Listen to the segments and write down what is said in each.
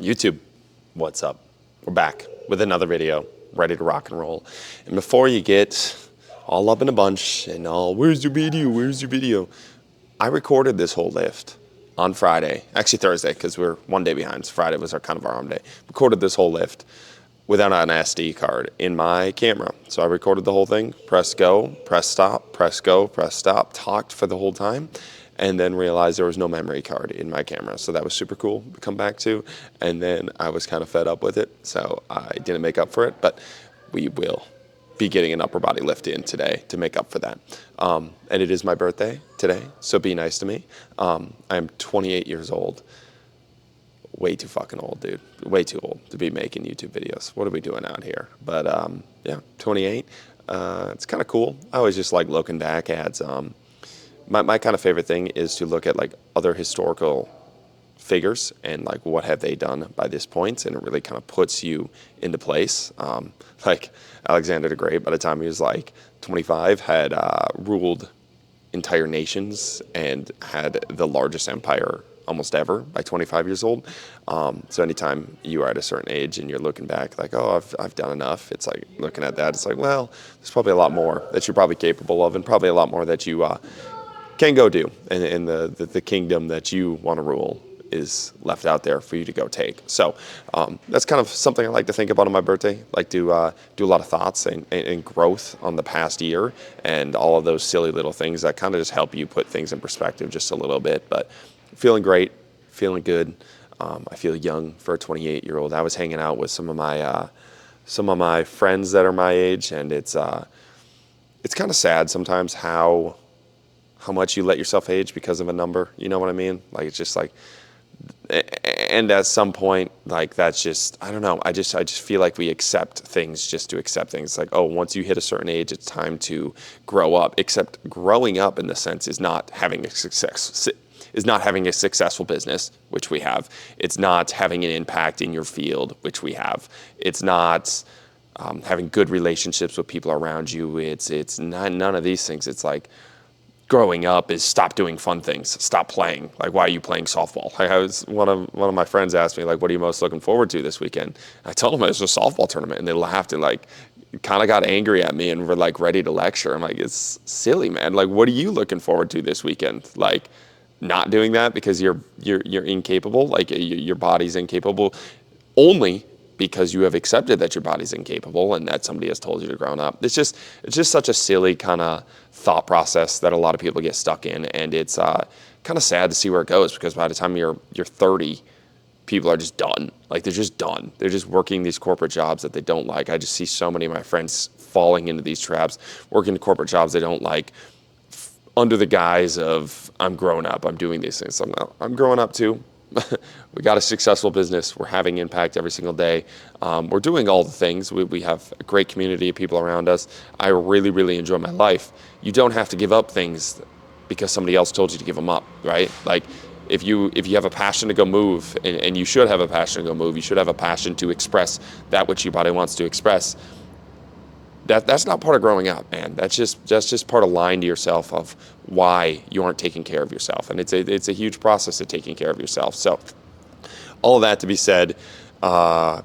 YouTube, what's up? We're back with another video, ready to rock and roll. And before you get all up in a bunch and all, where's your video? I recorded this whole lift on Friday, actually Thursday, because we're one day behind. So Friday was our arm day. Recorded this whole lift without an SD card in my camera. So I recorded the whole thing, press go, press stop, press go, press stop, talked for the whole time, and then realized there was no memory card in my camera. So that was super cool to come back to. And then I was kind of fed up with it, so I didn't make up for it, but we will be getting an upper body lift in today to make up for that. And it is my birthday today, so be nice to me. I'm 28 years old. Way too fucking old, dude. Way too old to be making YouTube videos. What are we doing out here? But yeah, 28. It's kind of cool. I always just like looking back at my kind of favorite thing is to look at like other historical figures and like what have they done by this point, and it really kind of puts you into place. Like Alexander the Great, by the time he was like 25, had ruled entire nations and had the largest empire almost ever by 25 years old. So anytime you are at a certain age and you're looking back like, oh, I've done enough, it's like looking at that, it's like, well, there's probably a lot more that you're probably capable of, and probably a lot more that you can go do, and the kingdom that you want to rule is left out there for you to go take. So that's kind of something I like to think about on my birthday. Like to do a lot of thoughts and growth on the past year and all of those silly little things that kind of just help you put things in perspective just a little bit. But feeling great, feeling good. I feel young for a 28-year-old. I was hanging out with some of my friends that are my age, and it's kind of sad sometimes how much you let yourself age because of a number. You know what I mean? Like it's just like, and at some point, like that's just, I don't know. I just feel like we accept things just to accept things. It's like, oh, once you hit a certain age, it's time to grow up. Except growing up in the sense is not having a successful business, which we have. It's not having an impact in your field, which we have. It's not having good relationships with people around you. It's not, none of these things. It's like growing up is stop doing fun things, stop playing. Like, why are you playing softball? Like, one of my friends asked me, like, what are you most looking forward to this weekend? I told them it was a softball tournament, and they laughed and like kind of got angry at me and were like ready to lecture. I'm like, it's silly, man. Like, what are you looking forward to this weekend? Like, not doing that because you're incapable, like your body's incapable, only because you have accepted that your body's incapable and that somebody has told you to grow up. It's just such a silly kind of thought process that a lot of people get stuck in, and it's kind of sad to see where it goes, because by the time you're 30, people are just done. Like, they're just done. They're just working these corporate jobs that they don't like. I just see so many of my friends falling into these traps, working corporate jobs they don't like, under the guise of, I'm growing up, I'm doing these things. I'm growing up too. We got a successful business. We're having impact every single day. We're doing all the things. We have a great community of people around us. I really, really enjoy my life. You don't have to give up things because somebody else told you to give them up, right? Like, if you have a passion to go move, and you should have a passion to go move, you should have a passion to express that which your body wants to express. That's not part of growing up, man. That's just part of lying to yourself of why you aren't taking care of yourself. And it's a huge process of taking care of yourself. So all of that to be said, don't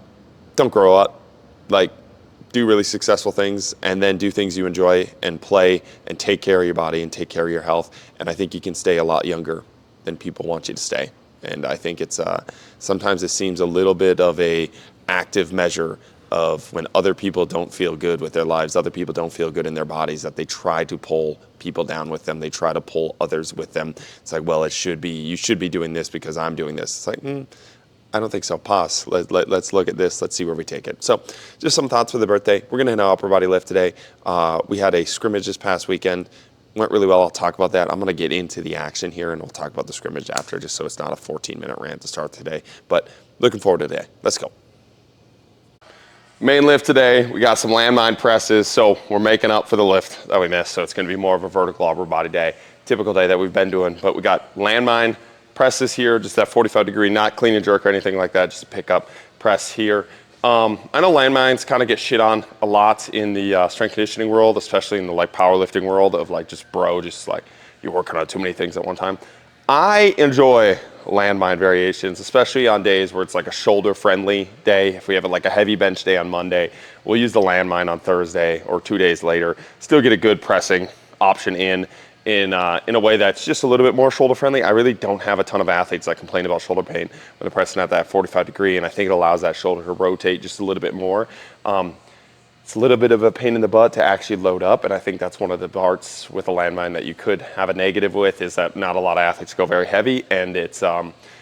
grow up. Like, do really successful things, and then do things you enjoy and play and take care of your body and take care of your health. And I think you can stay a lot younger than people want you to stay. And I think it's sometimes it seems a little bit of a active measure of when other people don't feel good with their lives, other people don't feel good in their bodies, that they try to pull people down with them. They try to pull others with them. It's like, well, you should be doing this because I'm doing this. It's like, I don't think so. Pause. Let's look at this. Let's see where we take it. So just some thoughts for the birthday. We're going to hit an upper body lift today. We had a scrimmage this past weekend. Went really well. I'll talk about that. I'm going to get into the action here, and we'll talk about the scrimmage after, just so it's not a 14-minute rant to start today. But looking forward to today. Let's go. Main lift today, we got some landmine presses, so we're making up for the lift that we missed. So it's going to be more of a vertical upper body day, typical day that we've been doing. But we got landmine presses here, just that 45-degree, not clean and jerk or anything like that, just a pick up press here. I know landmines kind of get shit on a lot in the strength conditioning world, especially in the like powerlifting world of like just like you're working on too many things at one time. I enjoy landmine variations, especially on days where it's like a shoulder-friendly day. If we have like a heavy bench day on Monday, we'll use the landmine on Thursday or 2 days later. Still get a good pressing option in a way that's just a little bit more shoulder friendly. I really don't have a ton of athletes that complain about shoulder pain when they're pressing at that 45 degree, and I think it allows that shoulder to rotate just a little bit more. It's a little bit of a pain in the butt to actually load up, and I think that's one of the parts with a landmine that you could have a negative with, is that not a lot of athletes go very heavy, and it's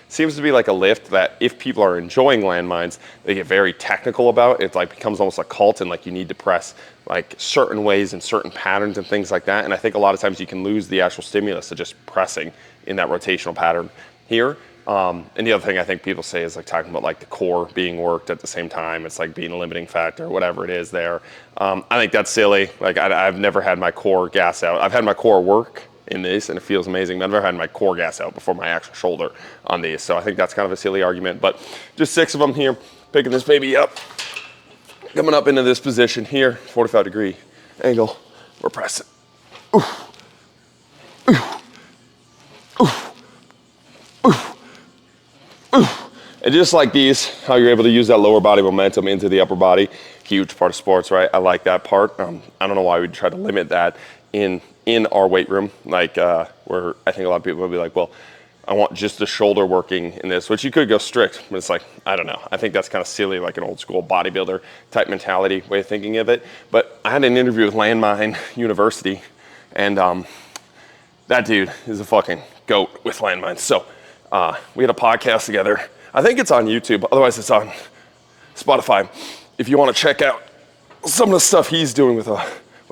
seems to be like a lift that if people are enjoying landmines, they get very technical about. It like becomes almost a cult, and like you need to press like certain ways and certain patterns and things like that. And I think a lot of times you can lose the actual stimulus of just pressing in that rotational pattern here. And the other thing I think people say is like talking about like the core being worked at the same time. It's like being a limiting factor, whatever it is there. I think that's silly. Like I've never had my core gas out. I've had my core work in this and it feels amazing. I've never had my core gas out before my actual shoulder on these. So I think that's kind of a silly argument, but just 6 of them here, picking this baby up, coming up into this position here, 45 degree angle, we're pressing. Oof. Oof. Oof. Oof. Oof. And just like these, how you're able to use that lower body momentum into the upper body, huge part of sports, right? I like that part. I don't know why we'd try to limit that in our weight room, like where I think a lot of people will be like, well, I want just the shoulder working in this, which you could go strict, but it's like, I don't know. I think that's kind of silly, like an old school bodybuilder type mentality way of thinking of it. But I had an interview with Landmine University, and that dude is a fucking goat with landmines. So we had a podcast together. I think it's on YouTube, otherwise it's on Spotify. If you want to check out some of the stuff he's doing with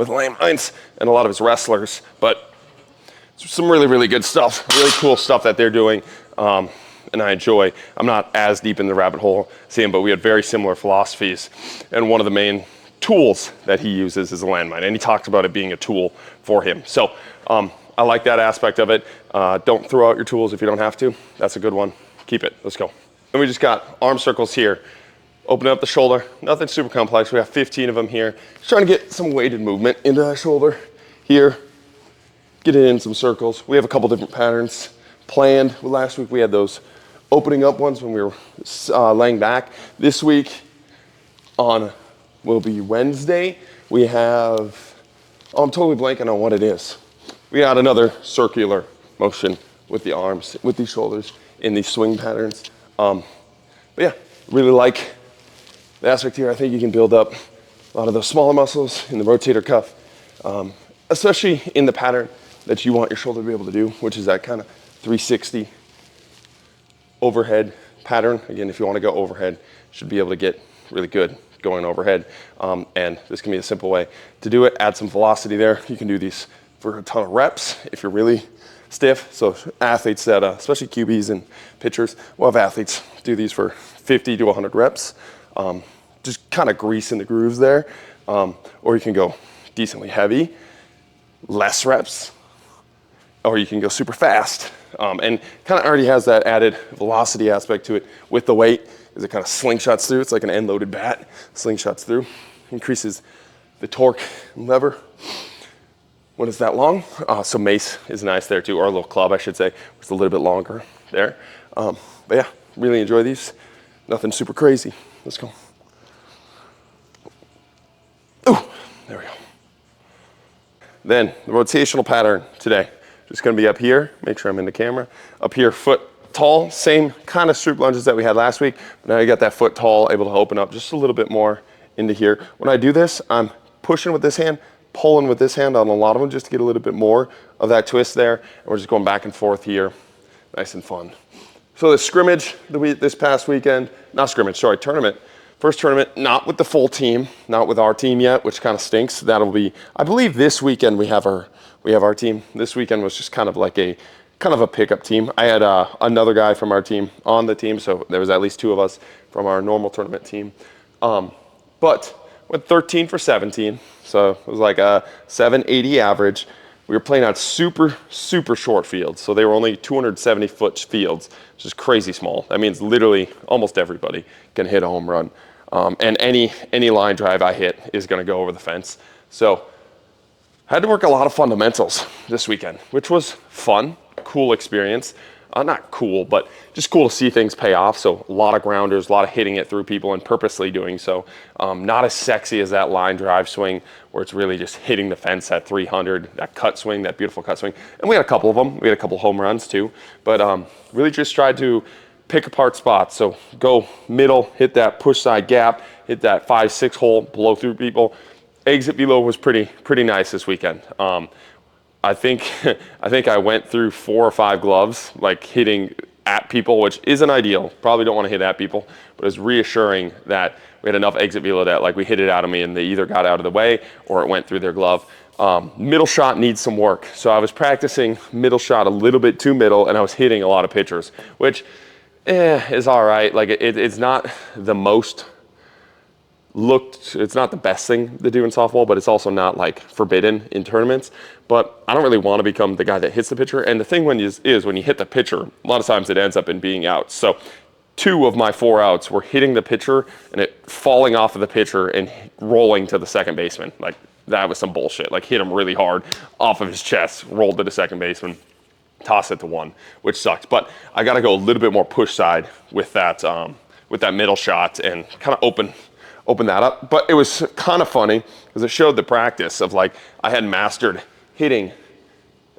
landmines and a lot of his wrestlers, but some really, really good stuff, really cool stuff that they're doing, and I enjoy. I'm not as deep in the rabbit hole seeing, but we had very similar philosophies, and one of the main tools that he uses is a landmine, and he talks about it being a tool for him. So I like that aspect of it. Don't throw out your tools if you don't have to. That's a good one. Keep it. Let's go. And we just got arm circles here. Open up the shoulder. Nothing super complex. We have 15 of them here. Just trying to get some weighted movement into that shoulder here. Get it in some circles. We have a couple different patterns planned. Last week we had those opening up ones when we were laying back. This week will be Wednesday. We have, I'm totally blanking on what it is. We got another circular motion with the arms, with these shoulders in these swing patterns. But yeah, really like the aspect here. I think you can build up a lot of those smaller muscles in the rotator cuff, especially in the pattern that you want your shoulder to be able to do, which is that kind of 360 overhead pattern. Again, if you want to go overhead, you should be able to get really good going overhead. And this can be a simple way to do it. Add some velocity there. You can do these for a ton of reps if you're really stiff. So athletes that, especially QBs and pitchers, will have athletes do these for 50 to 100 reps. Just kind of greasing the grooves there. Or you can go decently heavy, less reps, or you can go super fast. And kind of already has that added velocity aspect to it with the weight, as it kind of slingshots through. It's like an end-loaded bat, slingshots through, increases the torque and lever when it's that long. So mace is nice there too, or a little club, I should say. It's a little bit longer there. But yeah, really enjoy these. Nothing super crazy. Let's go. Ooh, there we go. Then the rotational pattern today. Just gonna be up here, make sure I'm in the camera. Up here, foot tall, same kind of stoop lunges that we had last week. But now you got that foot tall, able to open up just a little bit more into here. When I do this, I'm pushing with this hand, pulling with this hand on a lot of them just to get a little bit more of that twist there. And we're just going back and forth here, nice and fun. So the scrimmage this past weekend, tournament. First tournament, not with the full team, not with our team yet, which kind of stinks. That'll be, I believe this weekend we have our team. This weekend was just kind of a pickup team. I had another guy from our team on the team, so there was at least 2 of us from our normal tournament team. But went 13 for 17, so it was like a 780 average. We were playing on super, super short fields, so they were only 270-foot fields, which is crazy small. That means literally almost everybody can hit a home run. And any line drive I hit is gonna go over the fence. So I had to work a lot of fundamentals this weekend, which was fun, cool experience. not cool, but just cool to see things pay off. So a lot of grounders, a lot of hitting it through people and purposely doing so. Not as sexy as that line drive swing where it's really just hitting the fence at 300, that cut swing, that beautiful cut swing. And we had a couple of them. We had a couple home runs too, but really just tried to pick apart spots. So go middle, hit that push side gap, hit that 5-6 hole, blow through people. Exit velo was pretty nice this weekend. I think I went through 4 or 5 gloves, like hitting at people, which isn't ideal. Probably don't want to hit at people, but it was reassuring that we had enough exit velo that like we hit it out of me and they either got out of the way or it went through their glove. Middle shot needs some work. So I was practicing middle shot a little bit too middle and I was hitting a lot of pitchers, which is all right. Like it's not the most it's not the best thing to do in softball, but it's also not like forbidden in tournaments. But I don't really want to become the guy that hits the pitcher. And the thing when you hit the pitcher, a lot of times it ends up in being out. So 2 of my 4 outs were hitting the pitcher and it falling off of the pitcher and rolling to the second baseman. Like that was some bullshit. Like hit him really hard off of his chest, rolled to the second baseman, toss it to 1, which sucks. But I got to go a little bit more push side with that middle shot and kind of open that up. But it was kind of funny because it showed the practice of like I had mastered hitting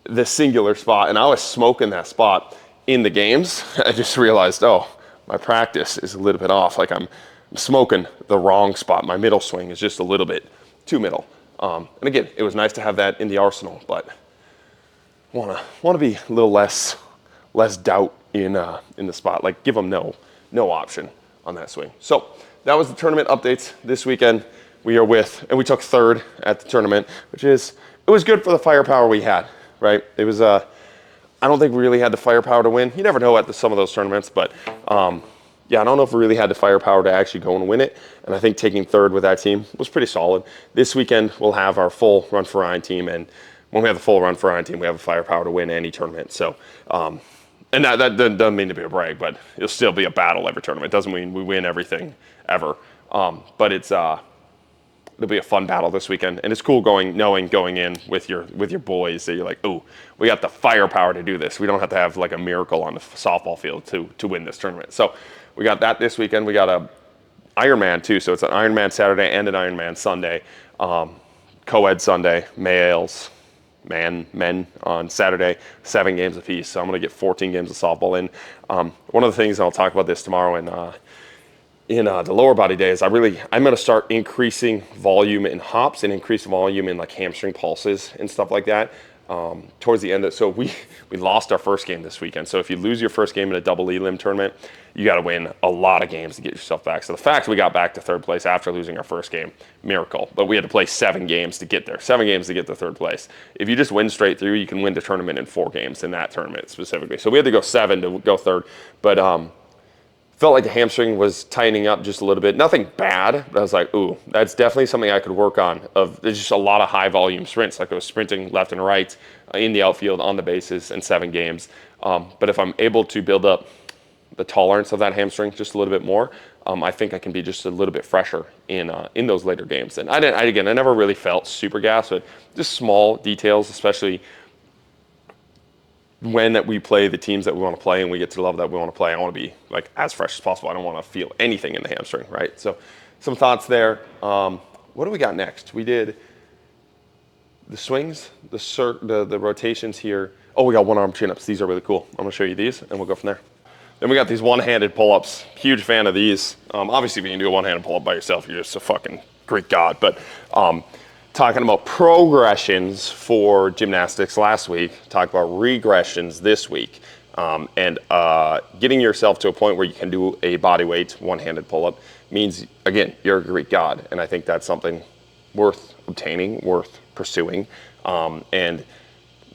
the singular spot and I was smoking that spot in the games. I just realized, oh, my practice is a little bit off. Like I'm smoking the wrong spot. My middle swing is just a little bit too middle. And again, it was nice to have that in the arsenal, but want to be a little less doubt in the spot. Like give them no option on that swing. So that was the tournament updates this weekend. We took 3rd at the tournament, it was good for the firepower we had, right? It was, I don't think we really had the firepower to win. You never know at some of those tournaments, but yeah, I don't know if we really had the firepower to actually go and win it. And I think taking 3rd with that team was pretty solid. This weekend, we'll have our full Run for Ryan team. And when we have the full Run for Ryan team, we have the firepower to win any tournament. So, and that doesn't mean to be a brag, but it'll still be a battle every tournament. It doesn't mean we win everything ever. But it'll be a fun battle this weekend. And it's cool knowing going in with your boys that you're like, oh, we got the firepower to do this. We don't have to have like a miracle on the softball field to win this tournament. So we got that this weekend. We got a Ironman too. So it's an Ironman Saturday and an Ironman Sunday. Co-ed Sunday, men on Saturday, 7 games apiece. So I'm going to get 14 games of softball in. One of the things, and I'll talk about this tomorrow in the lower body days, I'm going to start increasing volume in hops and increase volume in like hamstring pulses and stuff like that. Towards the end so we lost our first game this weekend. So if you lose your first game in a double elim tournament, you got to win a lot of games to get yourself back. So the fact we got back to 3rd place after losing our first game, miracle. But we had to play 7 games to get there. 7 games to get to 3rd place. If you just win straight through, you can win the tournament in 4 games in that tournament specifically. So we had to go 7 to go 3rd. But felt like the hamstring was tightening up just a little bit. Nothing bad, but I was like, ooh, that's definitely something I could work on. There's just a lot of high volume sprints. Like I was sprinting left and right in the outfield on the bases in 7 games. But if I'm able to build up the tolerance of that hamstring just a little bit more, I think I can be just a little bit fresher in those later games. And I never really felt super gassed, but just small details, especially when we play the teams that we want to play and we get to the level that we want to play, I want to be like as fresh as possible. I don't want to feel anything in the hamstring, right? So some thoughts there. What do we got next? We did the swings, the rotations here. Oh, we got 1-arm chin-ups. These are really cool. I'm going to show you these and we'll go from there. Then we got these one-handed pull-ups. Huge fan of these. Obviously, if you can do a one-handed pull-up by yourself, you're just a fucking Greek god. But talking about progressions for gymnastics last week, talk about regressions this week, and getting yourself to a point where you can do a body weight one-handed pull-up means, again, you're a Greek god, and I think that's something worth obtaining, worth pursuing, and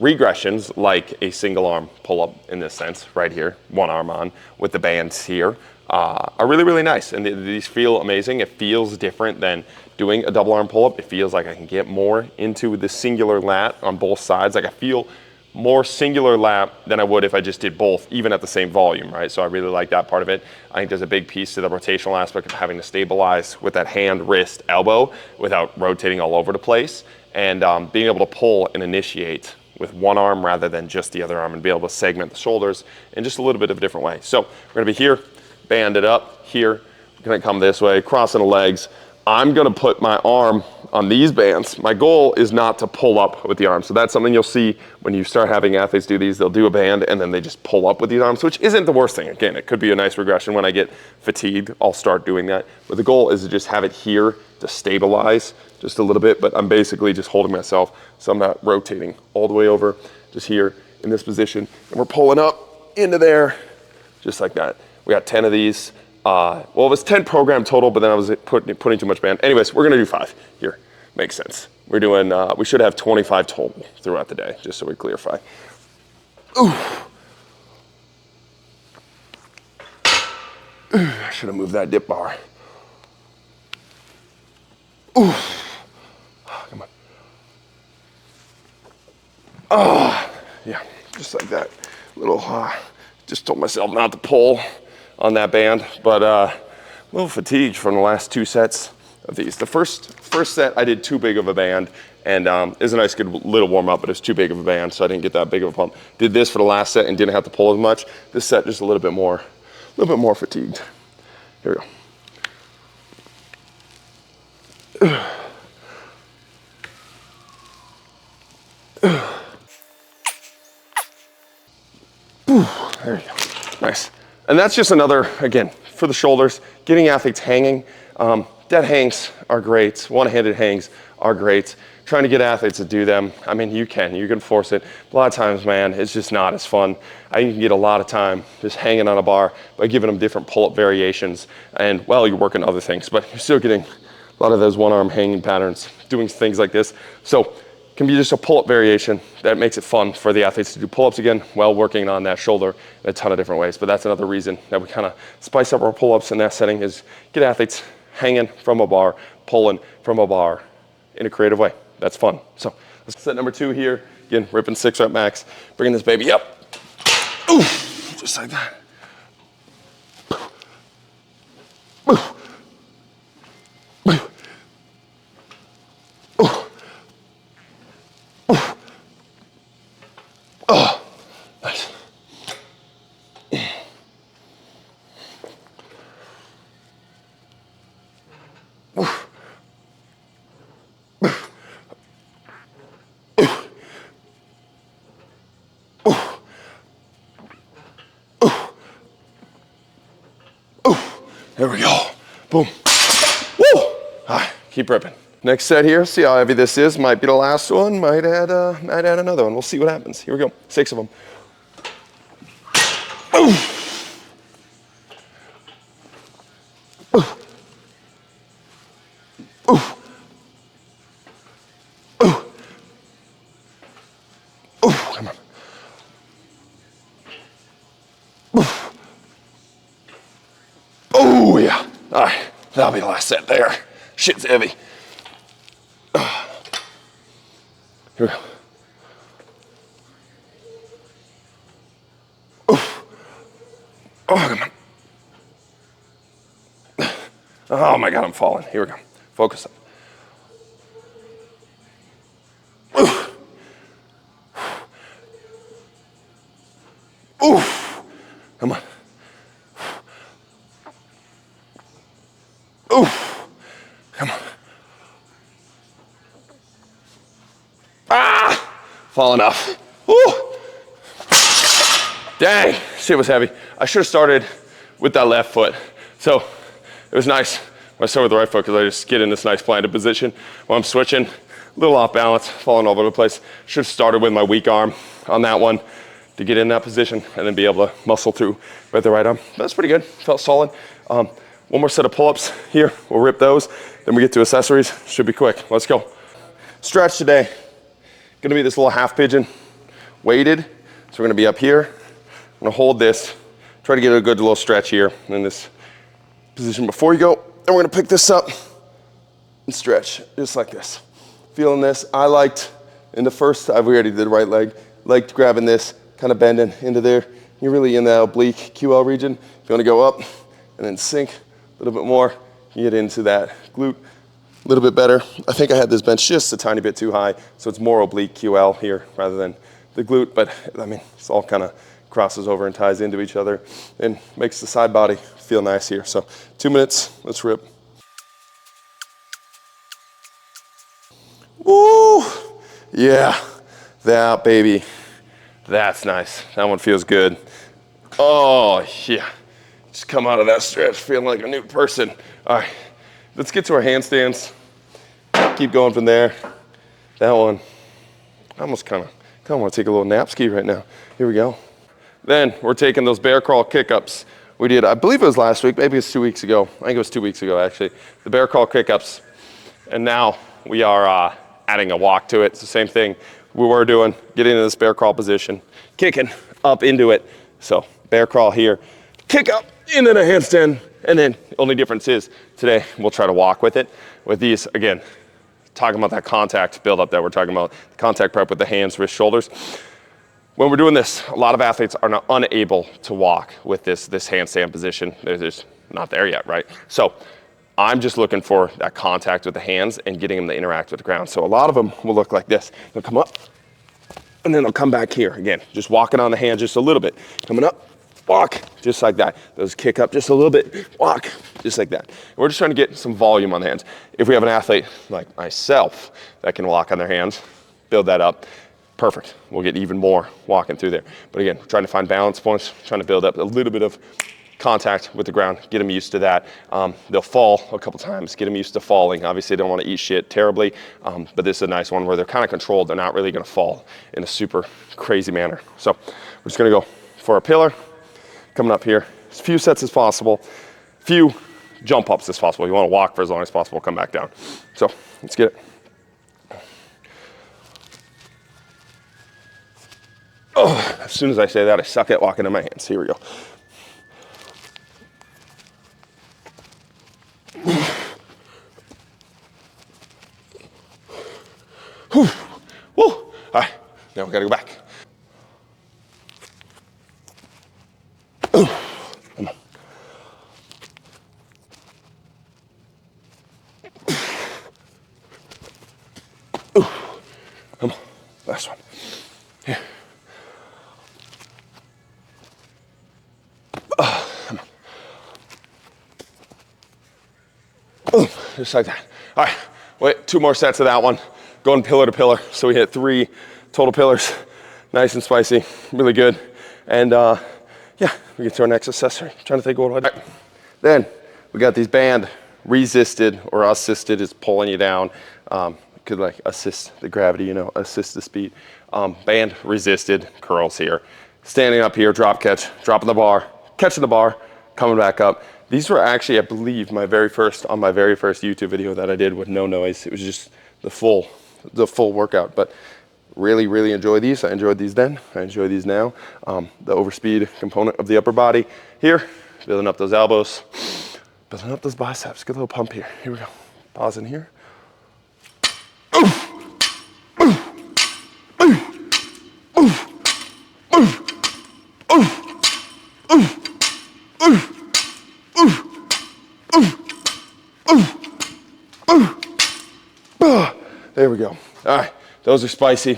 regressions like a single arm pull-up in this sense, right here, 1 arm on with the bands here, are really, really nice. And these feel amazing. It feels different than doing a double arm pull-up. It feels like I can get more into the singular lat on both sides. Like I feel more singular lat than I would if I just did both, even at the same volume, right? So I really like that part of it. I think there's a big piece to the rotational aspect of having to stabilize with that hand, wrist, elbow without rotating all over the place, and being able to pull and initiate with one arm rather than just the other arm, and be able to segment the shoulders in just a little bit of a different way. So we're gonna be here, banded up, here, we're gonna come this way, crossing the legs. I'm gonna put my arm on these bands. My goal is not to pull up with the arm. So that's something you'll see when you start having athletes do these. They'll do a band and then they just pull up with these arms, which isn't the worst thing. Again, it could be a nice regression. When I get fatigued, I'll start doing that. But the goal is to just have it here to stabilize just a little bit, but I'm basically just holding myself so I'm not rotating all the way over, just here in this position. And we're pulling up into there, just like that. We got 10 of these. Well, it was 10 program total, but then I was putting too much band. Anyways, we're gonna do 5 here. Makes sense. We're doing, we should have 25 total throughout the day, just so we clarify. Ooh. I should have moved that dip bar. Ooh. Come on. Oh, yeah, just like that. Just told myself not to pull on that band, but a little fatigued from the last 2 sets of these. The first set I did too big of a band, and it was a nice good little warm up, but it was too big of a band, so I didn't get that big of a pump. Did this for the last set and didn't have to pull as much. This set just a little bit more fatigued. Here we go. There you go, nice. And that's just another, again, for the shoulders, getting athletes hanging. Dead hangs are great. One-handed hangs are great. Trying to get athletes to do them. I mean, you can force it. A lot of times, man, it's just not as fun. I can get a lot of time just hanging on a bar by giving them different pull-up variations. And, well, you're working other things, but you're still getting a lot of those one-arm hanging patterns, doing things like this. So it can be just a pull-up variation that makes it fun for the athletes to do pull-ups again while working on that shoulder in a ton of different ways. But that's another reason that we kind of spice up our pull-ups in that setting, is get athletes hanging from a bar, pulling from a bar in a creative way. That's fun. So let's set number 2 here. Again, ripping 6 rep max, bringing this baby up. Ooh, just like that. Oh, nice. There we go. Boom. Woo! All right, keep ripping. Next set here, see how heavy this is. Might be the last one, might add another one. We'll see what happens. Here we go, 6 of them. Ooh. Ooh. Ooh. Ooh. Ooh, come on. Ooh. Oh, yeah. All right, that'll be the last set there. Shit's heavy. Here we go. Oof. Oh, come on. Oh my God, I'm falling. Here we go. Focus up. Oof. Oof. Come on. Oof. Come on. Ah! Falling off. Woo! Dang, shit was heavy. I should have started with that left foot. So it was nice when I started with the right foot, because I just get in this nice planted position while I'm switching. A little off balance, falling all over the place. Should have started with my weak arm on that one to get in that position and then be able to muscle through with the right arm. But that's pretty good, felt solid. One more set of pull-ups here. We'll rip those. Then we get to accessories. Should be quick. Let's go. Stretch today. Gonna be this little half pigeon, weighted. So we're gonna be up here. I'm gonna hold this, try to get a good little stretch here in this position before you go. And we're gonna pick this up and stretch, just like this. Feeling this, I liked, in the first, we already did right leg, liked grabbing this, kind of bending into there. You're really in that oblique QL region. If you wanna go up and then sink a little bit more, you get into that glute a little bit better. I think I had this bench just a tiny bit too high, so it's more oblique QL here rather than the glute, but I mean, it's all kind of crosses over and ties into each other and makes the side body feel nice here. So 2 minutes, let's rip. Woo! Yeah, that baby, that's nice. That one feels good. Oh yeah, just come out of that stretch feeling like a new person. All right, let's get to our handstands. Keep going from there. That one, I almost kind of want to take a little nap ski right now. Here we go. Then we're taking those bear crawl kick-ups. We did, I believe it was last week, maybe it's 2 weeks ago. I think it was 2 weeks ago actually. The bear crawl kick-ups. And now we are adding a walk to it. It's the same thing we were doing, getting into this bear crawl position, kicking up into it. So bear crawl here, kick up into the handstand, and then the only difference is today we'll try to walk with it. With these, again, talking about that contact buildup that we're talking about, the contact prep with the hands, wrists, shoulders. When we're doing this, a lot of athletes are not unable to walk with this handstand position. They're just not there yet, right? So I'm just looking for that contact with the hands and getting them to interact with the ground. So a lot of them will look like this. They'll come up, and then they'll come back here. Again, just walking on the hands just a little bit. Coming up, walk, just like that. Those kick up just a little bit, walk, just like that. And we're just trying to get some volume on the hands. If we have an athlete like myself that can walk on their hands, build that up, perfect. We'll get even more walking through there. But again, we're trying to find balance points, trying to build up a little bit of contact with the ground, get them used to that. They'll fall a couple times, get them used to falling. Obviously, they don't want to eat shit terribly, but this is a nice one where they're kind of controlled. They're not really going to fall in a super crazy manner. So we're just going to go for a pillar, coming up here, as few sets as possible, few jump ups as possible. You want to walk for as long as possible, come back down. So let's get it. Oh, as soon as I say that, I suck at walking in my hands. Here we go. Whew. Woo. All right, now we gotta go back. Come on. Come on, last one. Here. Come on. Just like that. All right, wait, 2 more sets of that one. Going pillar to pillar. So we hit 3 total pillars. Nice and spicy, really good. And yeah, we get to our next accessory. I'm trying to think what do I do. Then we got these band resisted or assisted is pulling you down. Could like assist the gravity, you know, assist the speed. Band resisted curls here. Standing up here, drop catch, dropping the bar, catching the bar, coming back up. These were actually, I believe, on my very first YouTube video that I did with no noise. It was just the full workout, but really enjoy these. I enjoyed these then, I enjoy these now. The overspeed component of the upper body here, building up those elbows, building up those biceps. Good little pump here. Here we go. Pause in here. There we go. All right, those are spicy.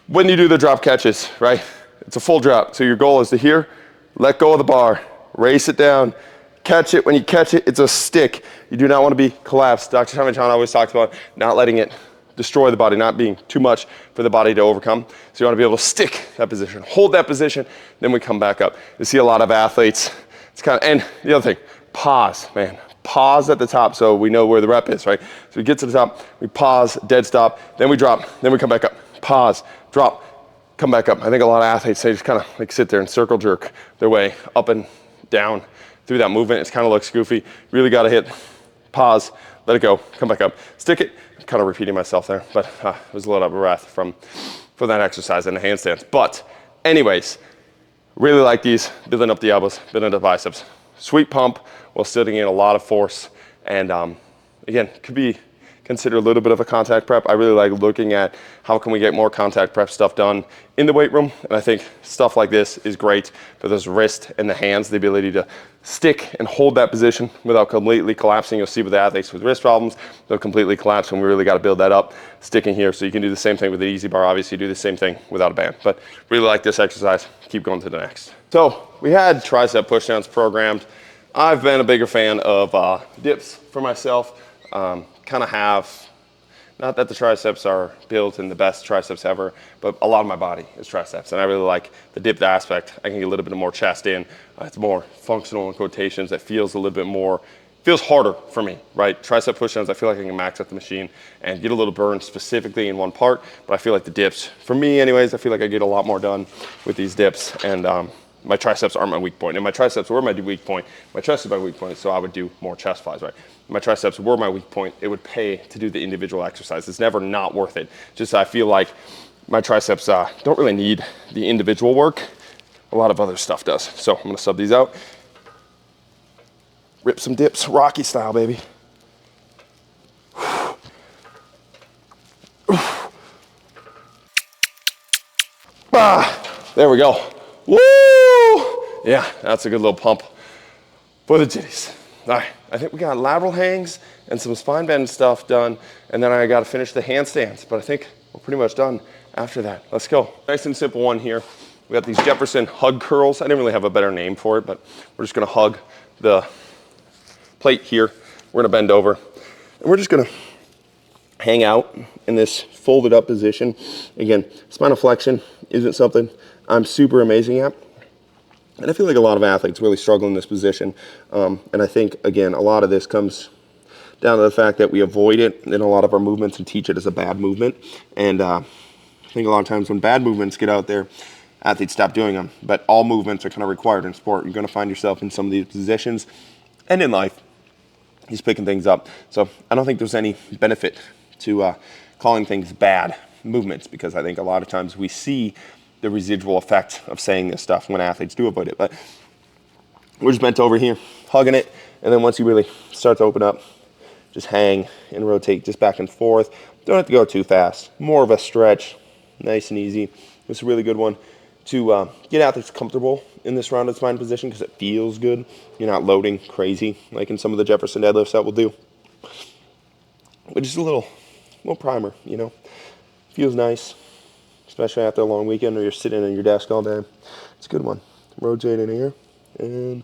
When you do the drop catches, right? It's a full drop. So your goal is to here, let go of the bar, race it down, catch it. When you catch it, it's a stick. You do not want to be collapsed. Dr. Tommy John always talks about not letting it destroy the body, not being too much for the body to overcome. So you want to be able to stick that position, hold that position, then we come back up. You see a lot of athletes, it's kind of, and the other thing, pause, man. Pause at the top so we know where the rep is, right? So we get to the top, we pause, dead stop, then we drop, then we come back up. Pause, drop, come back up. I think a lot of athletes, they just kind of like sit there and circle jerk their way up and down through that movement. It kind of looks goofy. Really got to hit pause, let it go, come back up, stick it. Kind of repeating myself there, but it was a little out of breath from that exercise and the handstands. But anyways, really like these, building up the elbows, building up the biceps. Sweet pump while still getting in a lot of force. And again, could be consider a little bit of a contact prep. I really like looking at how can we get more contact prep stuff done in the weight room. And I think stuff like this is great for those wrists and the hands, the ability to stick and hold that position without completely collapsing. You'll see with the athletes with wrist problems, they'll completely collapse, and we really got to build that up, sticking here. So you can do the same thing with the easy bar. Obviously, do the same thing without a band. But really like this exercise. Keep going to the next. So we had tricep pushdowns programmed. I've been a bigger fan of dips for myself. Kind of have, not that the triceps are built in the best triceps ever, but a lot of my body is triceps, and I really like the dipped aspect. I can get a little bit more chest in. It's more functional in quotations. It feels a little bit more, feels harder for me, right? Tricep pushdowns, I feel like I can max out the machine and get a little burn specifically in one part, but I feel like the dips, for me anyways, I feel like I get a lot more done with these dips, and my triceps are my weak point, and my triceps were my weak point. My chest is my weak point, so I would do more chest flies, right? My triceps were my weak point. It would pay to do the individual exercise. It's never not worth it. Just I feel like my triceps don't really need the individual work. A lot of other stuff does. So I'm gonna sub these out. Rip some dips, Rocky style, baby. There we go. Woo! Yeah, that's a good little pump for the titties. All right, I think we got lateral hangs and some spine bend stuff done, and then I got to finish the handstands, but I think we're pretty much done after that. Let's go. Nice and simple one here. We got these Jefferson hug curls. I didn't really have a better name for it, but we're just gonna hug the plate here. We're gonna bend over, and we're just gonna hang out in this folded up position. Again, spinal flexion isn't something I'm super amazing at. And I feel like a lot of athletes really struggle in this position. And I think, again, a lot of this comes down to the fact that we avoid it in a lot of our movements and teach it as a bad movement. And I think a lot of times when bad movements get out there, athletes stop doing them. But all movements are kind of required in sport. You're going to find yourself in some of these positions and in life, he's picking things up. So I don't think there's any benefit to calling things bad movements, because I think a lot of times we see the residual effect of saying this stuff when athletes do avoid it. But we're just bent over here, hugging it, and then once you really start to open up, just hang and rotate just back and forth. Don't have to go too fast. More of a stretch, nice and easy. It's a really good one to get athletes comfortable in this rounded spine position because it feels good. You're not loading crazy like in some of the Jefferson deadlifts that we'll do. But just a little primer, you know. Feels nice, especially after a long weekend or you're sitting at your desk all day. It's a good one. Rotate in here and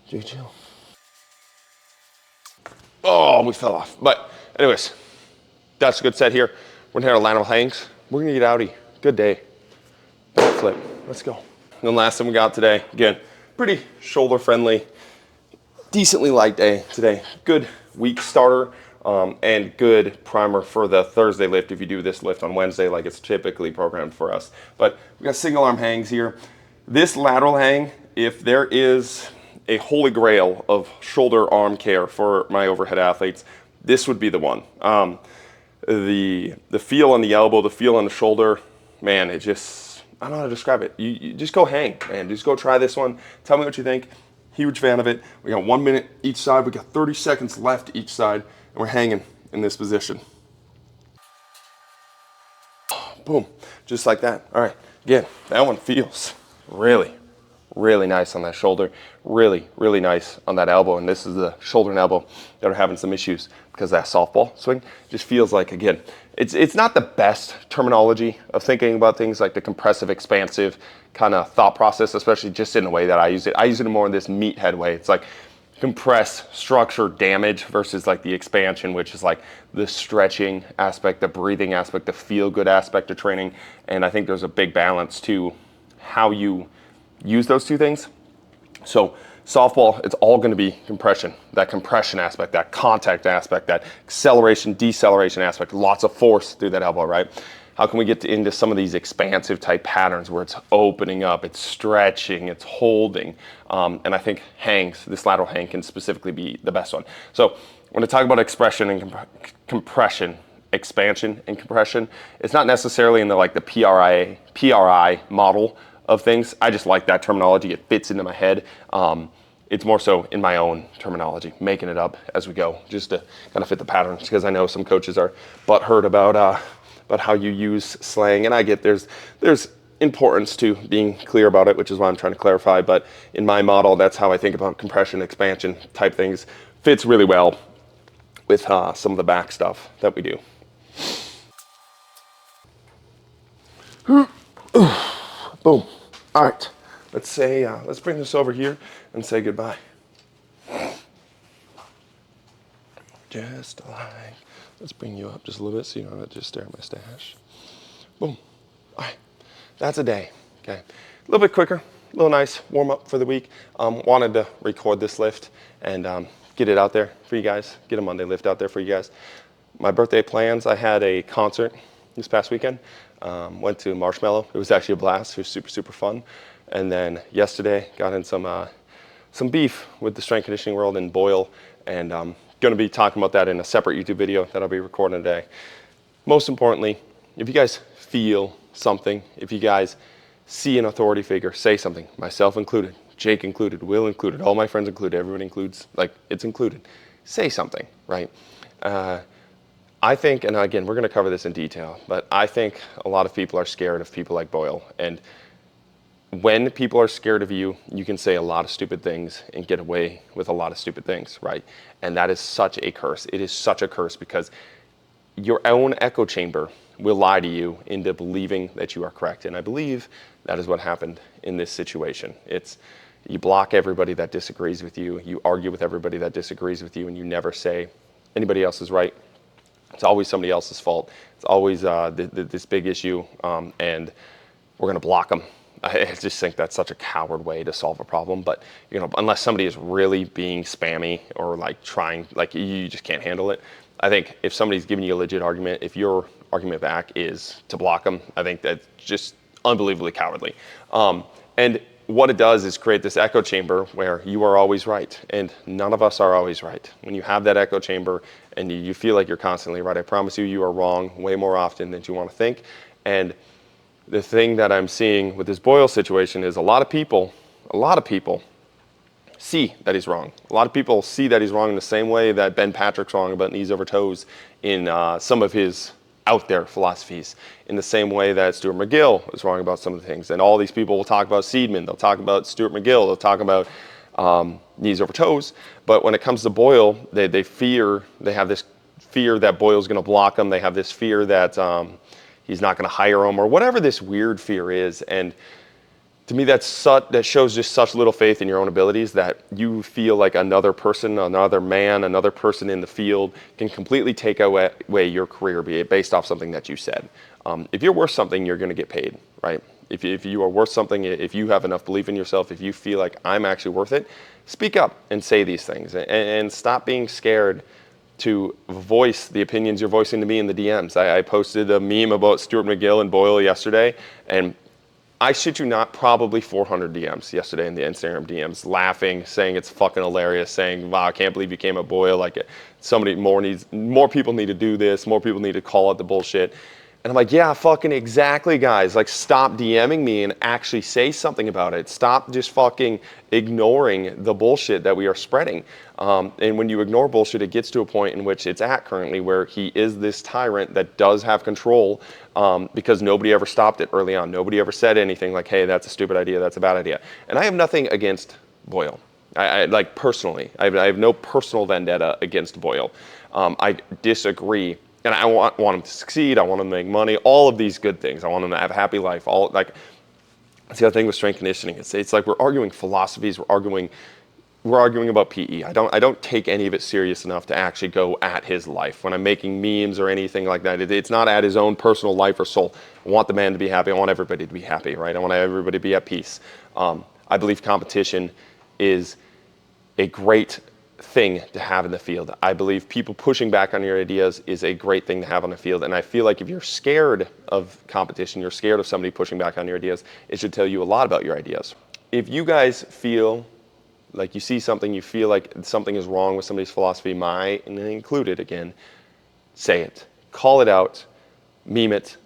chill. Oh, we fell off. But anyways, that's a good set here. We're gonna hit our lateral hangs. We're gonna get outie. Good day. Back flip. Let's go. And then last thing we got today, again, pretty shoulder friendly, decently light day today. Good week starter. And good primer for the Thursday lift if you do this lift on Wednesday like it's typically programmed for us. But we got single arm hangs here. This lateral hang, if there is a holy grail of shoulder arm care for my overhead athletes, this would be the one. The feel on the elbow, the feel on the shoulder, man, it just, I don't know how to describe it. You just go hang, man. Just go try this one. Tell me what you think. Huge fan of it. We got 1 minute each side. We got 30 seconds left each side. And we're hanging in this position. Boom, just like that. All right, again, that one feels really, really nice on that shoulder. Really, really nice on that elbow. And this is the shoulder and elbow that are having some issues because that softball swing just feels like, again, it's not the best terminology of thinking about things like the compressive, expansive kind of thought process, especially just in the way that I use it. I use it more in this meathead way. It's like, compress, structure, damage versus like the expansion, which is like the stretching aspect, the breathing aspect, the feel good aspect of training. And I think there's a big balance to how you use those two things. So softball, it's all going to be compression, that compression aspect, that contact aspect, that acceleration, deceleration aspect, lots of force through that elbow, right? How can we get into some of these expansive type patterns where it's opening up, it's stretching, it's holding? And I think hangs, this lateral hang can specifically be the best one. So when I talk about expression and compression, expansion and compression, it's not necessarily in the like the PRI model of things. I just like that terminology. It fits into my head. It's more so in my own terminology, making it up as we go, just to kind of fit the patterns, because I know some coaches are butthurt about how you use slang, and I get there's importance to being clear about it, which is why I'm trying to clarify. But in my model, that's how I think about compression, expansion type things. Fits really well with some of the back stuff that we do. Boom. All right. Let's bring this over here and say goodbye. Just like, let's bring you up just a little bit so you don't have to just stare at my stash. Boom. All right. That's a day. Okay. A little bit quicker, a little nice warm up for the week. Wanted to record this lift and get it out there for you guys, get a Monday lift out there for you guys. My birthday plans, I had a concert this past weekend. Went to Marshmallow. It was actually a blast. It was super, super fun. And then yesterday got in some beef with the strength conditioning world in Boyle, and going to be talking about that in a separate YouTube video that I'll be recording today. Most importantly, if you guys feel something, if you guys see an authority figure, say something, myself included, Jake included, Will included, all my friends included, everyone includes, like it's included. Say something, right? I think, and again, we're going to cover this in detail, but I think a lot of people are scared of people like Boyle. And when people are scared of you, you can say a lot of stupid things and get away with a lot of stupid things, right? And that is such a curse. It is such a curse because your own echo chamber will lie to you into believing that you are correct. And I believe that is what happened in this situation. It's you block everybody that disagrees with you, you argue with everybody that disagrees with you, and you never say anybody else is right. It's always somebody else's fault. It's always this big issue, and we're going to block them. I just think that's such a coward way to solve a problem. But unless somebody is really being spammy or like trying, like you just can't handle it. I think if somebody's giving you a legit argument, if your argument back is to block them, I think that's just unbelievably cowardly. And what it does is create this echo chamber where you are always right, and none of us are always right. When you have that echo chamber and you feel like you're constantly right, I promise you are wrong way more often than you want to think. And the thing that I'm seeing with this Boyle situation is a lot of people see that he's wrong. A lot of people see that he's wrong in the same way that Ben Patrick's wrong about knees over toes in some of his out there philosophies, in the same way that Stuart McGill is wrong about some of the things. And all these people will talk about Seidman, they'll talk about Stuart McGill, they'll talk about knees over toes. But when it comes to Boyle, they have this fear that Boyle's going to block them. They have this fear that he's not going to hire them, or whatever this weird fear is. And to me, that shows just such little faith in your own abilities that you feel like another person, another man, another person in the field can completely take away your career based off something that you said. If you're worth something, you're going to get paid, right? If you are worth something, if you have enough belief in yourself, if you feel like I'm actually worth it, speak up and say these things, and stop being scared to voice the opinions you're voicing to me in the DMs. I posted a meme about Stuart McGill and Boyle yesterday, and I shit you not, probably 400 DMs yesterday in the Instagram DMs, laughing, saying it's fucking hilarious, saying, wow, I can't believe you came at Boyle. Like, more people need to do this, more people need to call out the bullshit. And I'm like, yeah, fucking exactly, guys. Like, stop DMing me and actually say something about it. Stop just fucking ignoring the bullshit that we are spreading. And when you ignore bullshit, it gets to a point in which it's at currently where he is this tyrant that does have control because nobody ever stopped it early on. Nobody ever said anything like, hey, that's a stupid idea, that's a bad idea. And I have nothing against Boyle. I like personally, I have no personal vendetta against Boyle. I disagree. And I want him to succeed. I want him to make money. All of these good things. I want him to have a happy life. That's the other thing with strength conditioning. It's like we're arguing philosophies. We're arguing about PE. I don't take any of it serious enough to actually go at his life when I'm making memes or anything like that. It's not at his own personal life or soul. I want the man to be happy. I want everybody to be happy, right? I want everybody to be at peace. I believe competition is a great thing to have in the field. I believe people pushing back on your ideas is a great thing to have on the field. And I feel like if you're scared of competition, you're scared of somebody pushing back on your ideas, it should tell you a lot about your ideas. If you guys feel like you see something, you feel like something is wrong with somebody's philosophy, mine included again, say it. Call it out, meme it.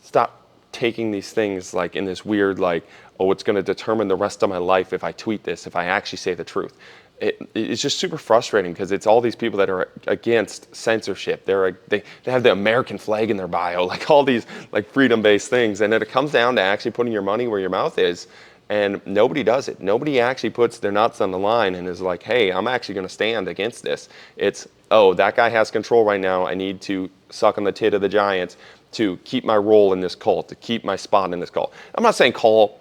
Stop taking these things like in this weird like, oh, it's going to determine the rest of my life if I tweet this, if I actually say the truth. It's just super frustrating because it's all these people that are against censorship. They have the American flag in their bio, like all these like freedom-based things. And then it comes down to actually putting your money where your mouth is. And nobody does it. Nobody actually puts their nuts on the line and is like, hey, I'm actually going to stand against this. It's, oh, that guy has control right now. I need to suck on the tit of the giant to keep my role in this cult, to keep my spot in this cult. I'm not saying call.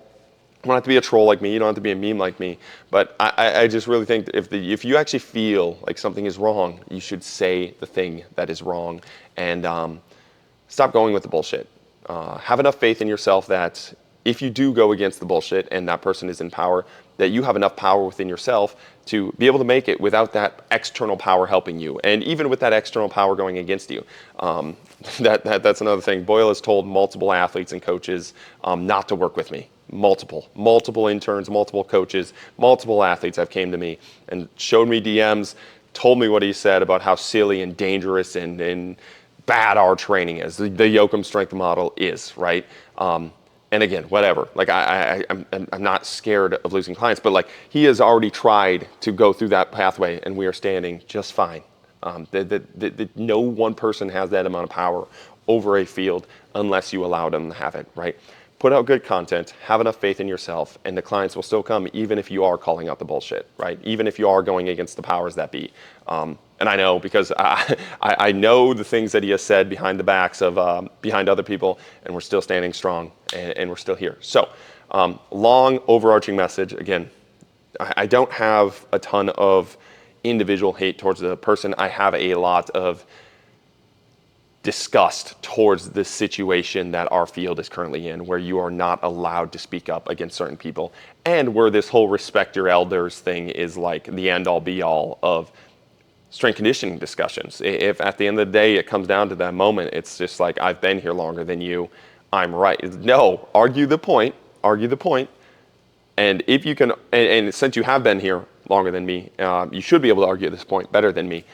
You don't have to be a troll like me. You don't have to be a meme like me. But I just really think that if you actually feel like something is wrong, you should say the thing that is wrong and stop going with the bullshit. Have enough faith in yourself that if you do go against the bullshit and that person is in power, that you have enough power within yourself to be able to make it without that external power helping you. And even with that external power going against you. That's another thing. Boyle has told multiple athletes and coaches not to work with me. Multiple interns, multiple coaches, multiple athletes have came to me and showed me DMs, told me what he said about how silly and dangerous and bad our training is, the Yoakum strength model is, right? And again, whatever. Like I'm not scared of losing clients, but like he has already tried to go through that pathway, and we are standing just fine. No one person has that amount of power over a field unless you allow them to have it, right? Put out good content, have enough faith in yourself, and the clients will still come even if you are calling out the bullshit, right? Even if you are going against the powers that be. And I know because I know the things that he has said behind the backs of behind other people, and we're still standing strong, and we're still here. So, long overarching message. Again, I don't have a ton of individual hate towards the person. I have a lot of disgust towards the situation that our field is currently in, where you are not allowed to speak up against certain people, and where this whole respect your elders thing is like the end all be all of strength conditioning discussions. If at the end of the day it comes down to that moment, it's just like, I've been here longer than you, I'm right. No, argue the point, and if you can, and since you have been here longer than me, you should be able to argue this point better than me.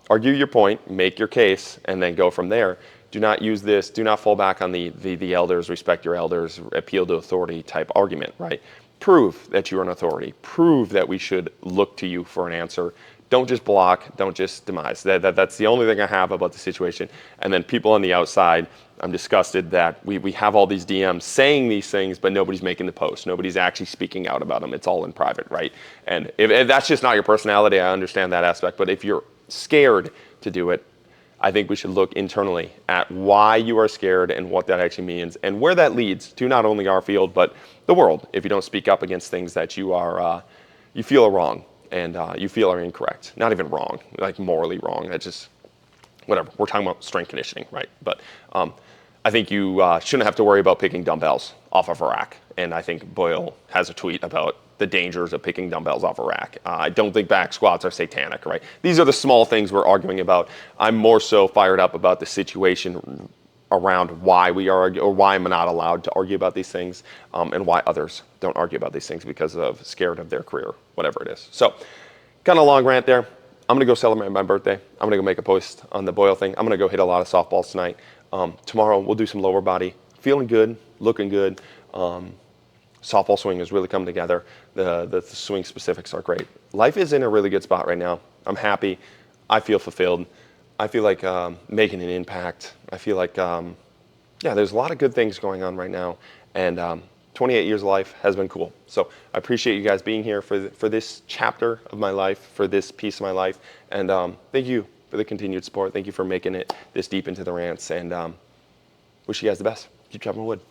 Argue your point, make your case, and then go from there. Do not use this, do not fall back on the elders, respect your elders, appeal to authority type argument, right? Prove that you're an authority. Prove that we should look to you for an answer. Don't just block, don't just demise. That's the only thing I have about the situation. And then people on the outside, I'm disgusted that we have all these DMs saying these things, but nobody's making the post. Nobody's actually speaking out about them. It's all in private, right? And if that's just not your personality, I understand that aspect. But if you're scared to do it, I think we should look internally at why you are scared and what that actually means and where that leads to not only our field, but the world. If you don't speak up against things that you feel are wrong and you feel are incorrect, not even wrong, like morally wrong. That's just whatever. We're talking about strength conditioning, right? But I think you shouldn't have to worry about picking dumbbells off of a rack. And I think Boyle has a tweet about the dangers of picking dumbbells off a rack. I don't think back squats are satanic, right? These are the small things we're arguing about. I'm more so fired up about the situation around why we argue, or why I'm not allowed to argue about these things, and why others don't argue about these things because of scared of their career, whatever it is. So, kind of a long rant there. I'm gonna go celebrate my birthday. I'm gonna go make a post on the Boyle thing. I'm gonna go hit a lot of softballs tonight. Tomorrow we'll do some lower body. Feeling good, looking good. Softball swing is really coming together. The swing specifics are great. Life is in a really good spot right now. I'm happy. I feel fulfilled. I feel like making an impact. I feel like, there's a lot of good things going on right now. And 28 years of life has been cool. So I appreciate you guys being here for this chapter of my life, for this piece of my life. And thank you for the continued support. Thank you for making it this deep into the rants. And wish you guys the best. Keep chopping wood.